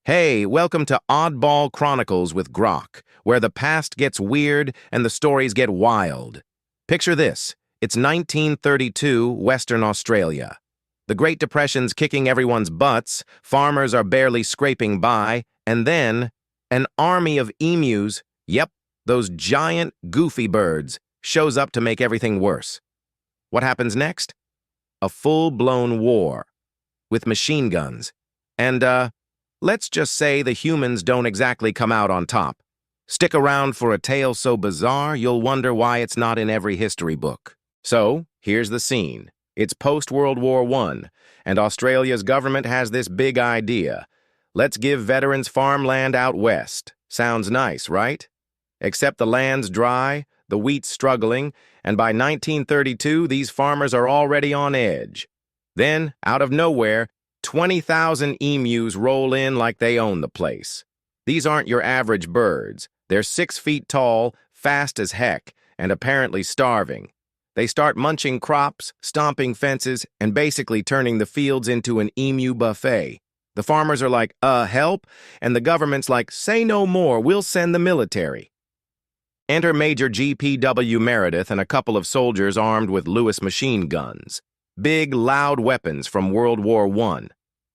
Hey, welcome to Oddball Chronicles with Grok, where the past gets weird and the stories get wild. Picture this. It's 1932, Western Australia. The Great Depression's kicking everyone's butts, farmers are barely scraping by, and then an army of emus, yep, those giant, goofy birds, shows up to make everything worse. What happens next? A full-blown war with machine guns. And, let's just say the humans don't exactly come out on top. Stick around for a tale so bizarre you'll wonder why it's not in every history book. So, here's the scene. It's post-World War I, and Australia's government has this big idea. Let's give veterans farmland out west. Sounds nice, right? Except the land's dry, the wheat's struggling, and by 1932 these farmers are already on edge. Then, out of nowhere, 20,000 emus roll in like they own the place. These aren't your average birds. They're 6 feet tall, fast as heck, and apparently starving. They start munching crops, stomping fences, and basically turning the fields into an emu buffet. The farmers are like, help? And the government's like, say no more, we'll send the military. Enter Major G.P.W. Meredith and a couple of soldiers armed with Lewis machine guns. Big, loud weapons from World War I.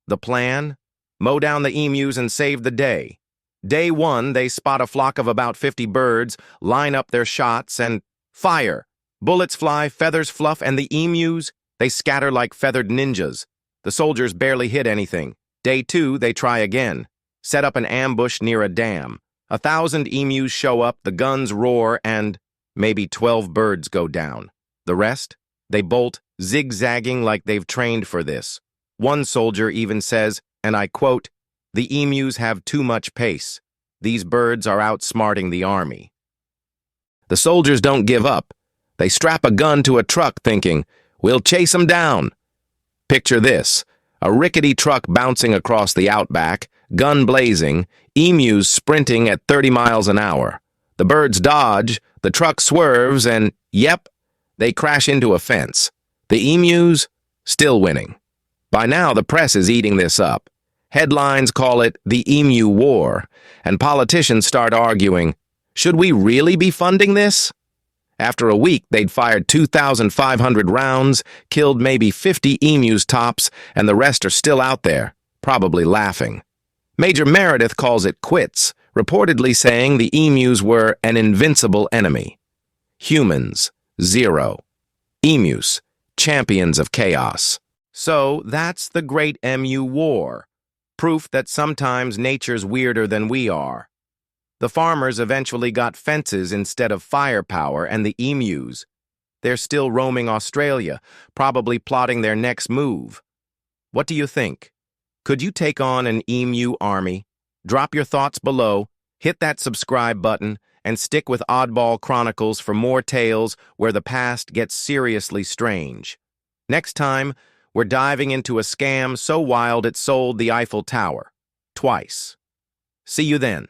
The plan? Mow down the emus and save the day. Day one, they spot a flock of about 50 birds, line up their shots, and fire. Bullets fly, feathers fluff, and the emus, they scatter like feathered ninjas. The soldiers barely hit anything. Day two, they try again. Set up an ambush near a dam. 1,000 emus show up, the guns roar, and maybe 12 birds go down. The rest? They bolt, zigzagging like they've trained for this. One soldier even says, and I quote, "The emus have too much pace. These birds are outsmarting the army." The soldiers don't give up. They strap a gun to a truck thinking, we'll chase them down. Picture this, a rickety truck bouncing across the outback, gun blazing, emus sprinting at 30 miles an hour. The birds dodge, the truck swerves, and yep, they crash into a fence. The emus, still winning. By now, the press is eating this up. Headlines call it the Emu War, and politicians start arguing, should we really be funding this? After a week, they'd fired 2,500 rounds, killed maybe 50 emus tops, and the rest are still out there, probably laughing. Major Meredith calls it quits, reportedly saying the emus were an invincible enemy. Humans, 0. Emus, champions of chaos. So that's the Great Emu War. Proof that sometimes nature's weirder than we are. The farmers eventually got fences instead of firepower, and the emus, they're still roaming Australia, probably plotting their next move. What do you think? Could you take on an emu army? Drop your thoughts below, hit that subscribe button, and stick with Oddball Chronicles for more tales where the past gets seriously strange. Next time, we're diving into a scam so wild it sold the Eiffel Tower. Twice. See you then.